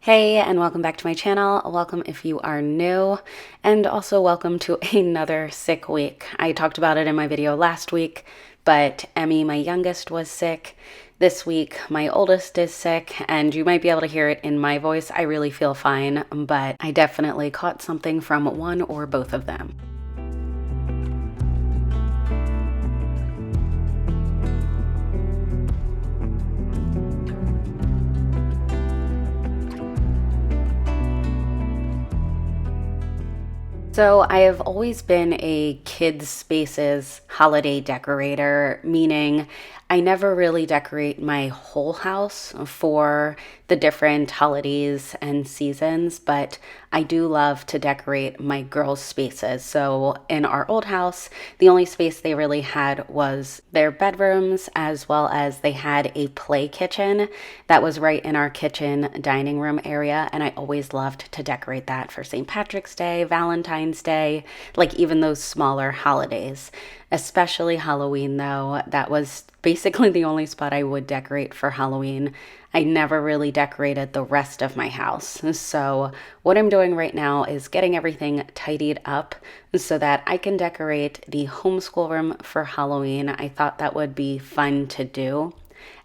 Hey, and welcome back to my channel. Welcome if you are new, and also welcome to another sick week. I talked about it in my video last week, but Emmy, my youngest, was sick. This week, my oldest is sick, and you might be able to hear it in my voice. I really feel fine, but I definitely caught something from one or both of them. So I have always been a kids' spaces holiday decorator, meaning I never really decorate my whole house for the different holidays and seasons, but I do love to decorate my girls' spaces. So in our old house, the only space they really had was their bedrooms, as well as they had a play kitchen that was right in our kitchen dining room area. And I always loved to decorate that for St. Patrick's Day, Valentine's Day, like even those smaller holidays. Especially Halloween, though, that was basically the only spot I would decorate for Halloween. I never really decorated the rest of my house. So what I'm doing right now is getting everything tidied up so that I can decorate the homeschool room for Halloween. I thought that would be fun to do.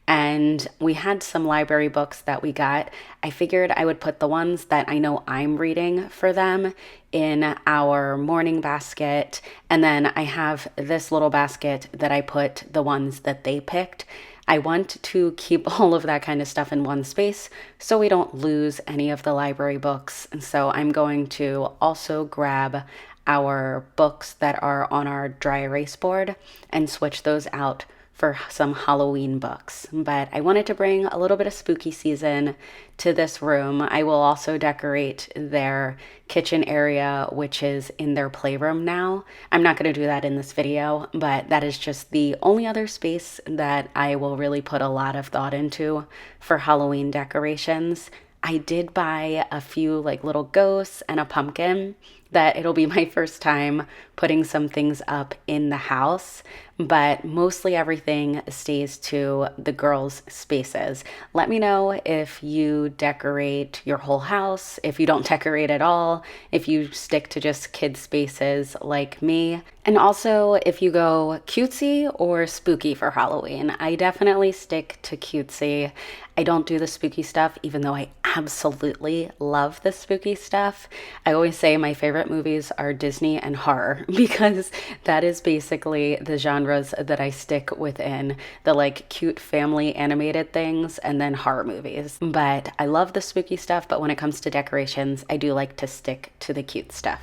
And we had some library books that we got. I figured I would put the ones that I know I'm reading for them in our morning basket. And then I have this little basket that I put the ones that they picked. I want to keep all of that kind of stuff in one space so we don't lose any of the library books. And so I'm going to also grab our books that are on our dry erase board and switch those out for some Halloween books. But I wanted to bring a little bit of spooky season to this room. I will also decorate their kitchen area, which is in their playroom now. I'm not going to do that in this video, but that is just the only other space that I will really put a lot of thought into for Halloween decorations. I did buy a few like little ghosts and a pumpkin that it'll be my first time putting some things up in the house, but mostly everything stays to the girls' spaces. Let me know if you decorate your whole house, if you don't decorate at all, if you stick to just kids' spaces like me, and also if you go cutesy or spooky for Halloween. I definitely stick to cutesy. I don't do the spooky stuff, even though I absolutely love the spooky stuff. I always say my favorite movies are Disney and horror because that is basically the genres that I stick within, the like cute family animated things and then horror movies. But I love the spooky stuff, but when it comes to decorations, I do like to stick to the cute stuff.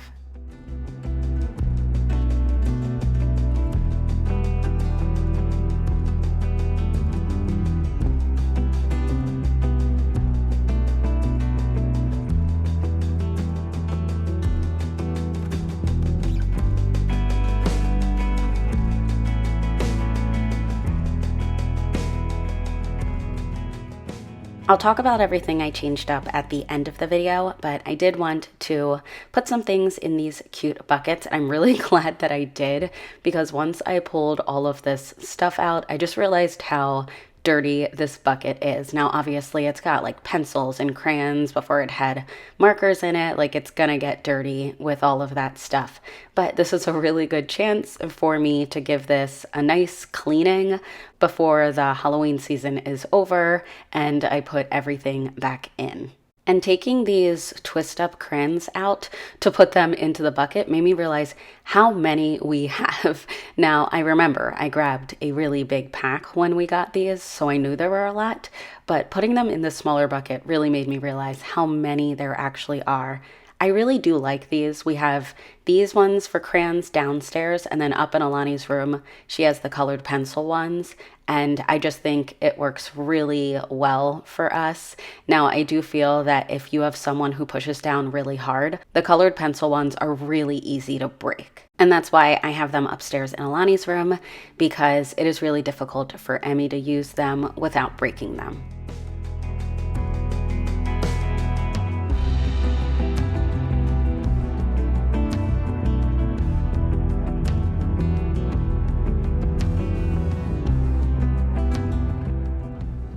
I'll talk about everything I changed up at the end of the video, but I did want to put some things in these cute buckets. I'm really glad that I did, because once I pulled all of this stuff out, I just realized how dirty this bucket is. Now, obviously, it's got like pencils and crayons before it had markers in it. Like, it's gonna get dirty with all of that stuff. But this is a really good chance for me to give this a nice cleaning before the Halloween season is over and I put everything back in. And taking these twist up crayons out to put them into the bucket made me realize how many we have. Now, I remember I grabbed a really big pack when we got these, so I knew there were a lot, but putting them in the smaller bucket really made me realize how many there actually are. I really do like these. We have these ones for crayons downstairs, and then up in Alani's room, she has the colored pencil ones, and I just think it works really well for us. Now, I do feel that if you have someone who pushes down really hard, the colored pencil ones are really easy to break. And that's why I have them upstairs in Alani's room, because it is really difficult for Emmy to use them without breaking them.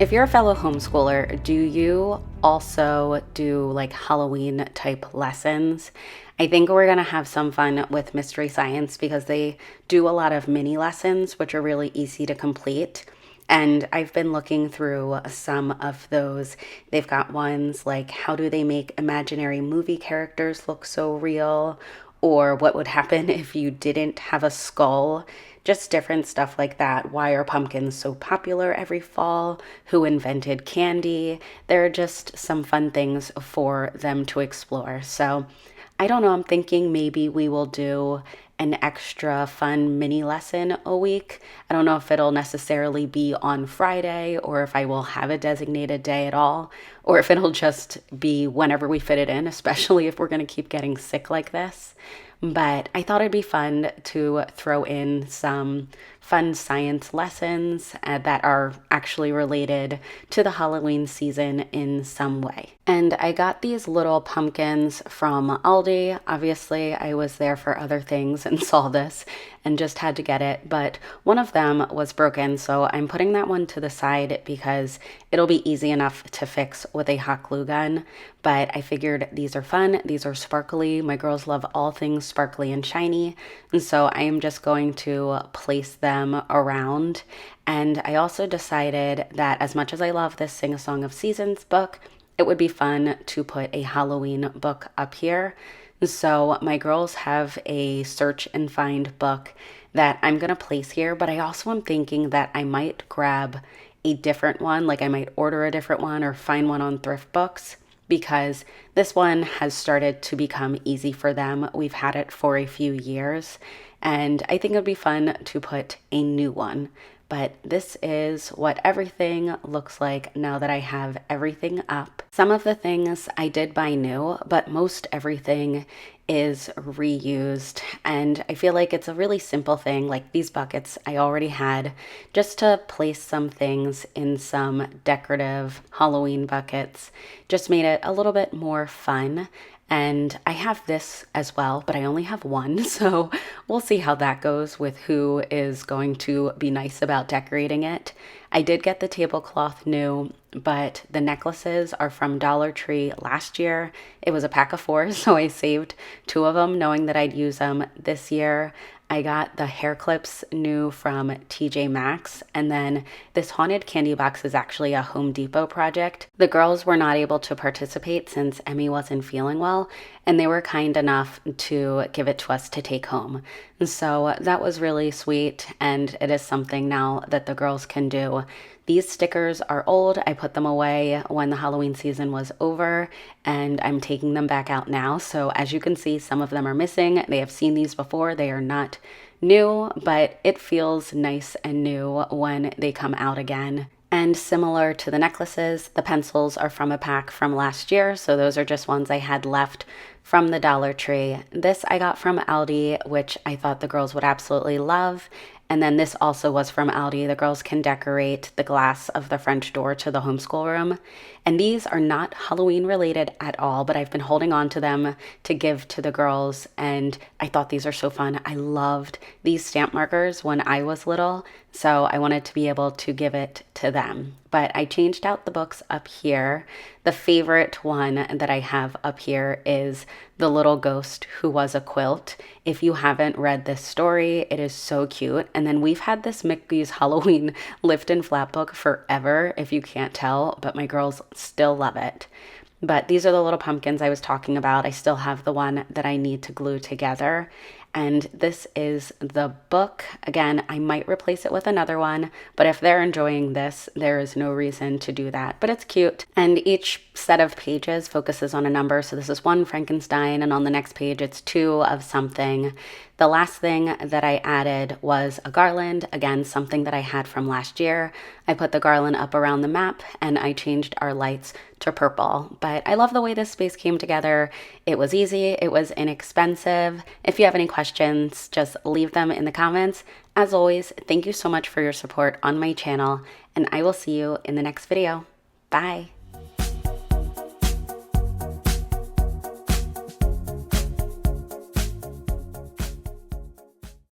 If you're a fellow homeschooler, do you also do like Halloween type lessons? I think we're going to have some fun with Mystery Science because they do a lot of mini lessons, which are really easy to complete. And I've been looking through some of those. They've got ones like how do they make imaginary movie characters look so real? Or what would happen if you didn't have a skull? Just different stuff like that. Why are pumpkins so popular every fall? Who invented candy? There are just some fun things for them to explore. So I don't know. I'm thinking maybe we will do an extra fun mini lesson a week. I don't know if it'll necessarily be on Friday or if I will have a designated day at all, or if it'll just be whenever we fit it in, especially if we're going to keep getting sick like this. But I thought it'd be fun to throw in some fun science lessons that are actually related to the Halloween season in some way. And I got these little pumpkins from Aldi. Obviously, I was there for other things and saw this and just had to get it. But one of them was broken, so I'm putting that one to the side because it'll be easy enough to fix with a hot glue gun. But I figured these are fun. These are sparkly. My girls love all things sparkly and shiny. And so I am just going to place them around. And I also decided that as much as I love this Sing a Song of Seasons book, it would be fun to put a Halloween book up here. So my girls have a search and find book that I'm going to place here, but I also am thinking that I might grab a different one, like I might order a different one or find one on thrift books, because this one has started to become easy for them. We've had it for a few years, and I think it would be fun to put a new one. But this is what everything looks like now that I have everything up. Some of the things I did buy new, but most everything is reused. And I feel like it's a really simple thing, like these buckets I already had, just to place some things in some decorative Halloween buckets. Just made it a little bit more fun. And I have this as well, but I only have one, so we'll see how that goes with who is going to be nice about decorating it. I did get the tablecloth new, but the necklaces are from Dollar Tree last year. It was a pack of 4, so I saved 2 of them knowing that I'd use them this year. I got the hair clips new from TJ Maxx, and then this haunted candy box is actually a Home Depot project. The girls were not able to participate since Emmy wasn't feeling well, and they were kind enough to give it to us to take home. And so that was really sweet, and it is something now that the girls can do. These stickers are old. I put them away when the Halloween season was over, and I'm taking them back out now. So as you can see, some of them are missing. They have seen these before. They are not new, but it feels nice and new when they come out again. And similar to the necklaces, the pencils are from a pack from last year, so those are just ones I had left from the Dollar Tree. This I got from Aldi, which I thought the girls would absolutely love. And then this also was from Aldi. The girls can decorate the glass of the French door to the homeschool room. And these are not Halloween related at all, but I've been holding on to them to give to the girls. And I thought these are so fun. I loved these stamp markers when I was little, so I wanted to be able to give it to them. But I changed out the books up here. The favorite one that I have up here is The Little Ghost Who Was a Quilt. If you haven't read this story, it is so cute. And then we've had this Mickey's Halloween lift and flap book forever, if you can't tell, but my girls still love it. But these are the little pumpkins I was talking about. I still have the one that I need to glue together. And this is the book. Again, I might replace it with another one, but if they're enjoying this, there is no reason to do that. But it's cute. And each set of pages focuses on a number. So this is 1 Frankenstein, and on the next page, it's 2 of something. The last thing that I added was a garland, again, something that I had from last year. I put the garland up around the map, and I changed our lights to purple. But I love the way this space came together. It was easy, it was inexpensive. If you have any questions, just leave them in the comments. As always, thank you so much for your support on my channel, and I will see you in the next video. Bye!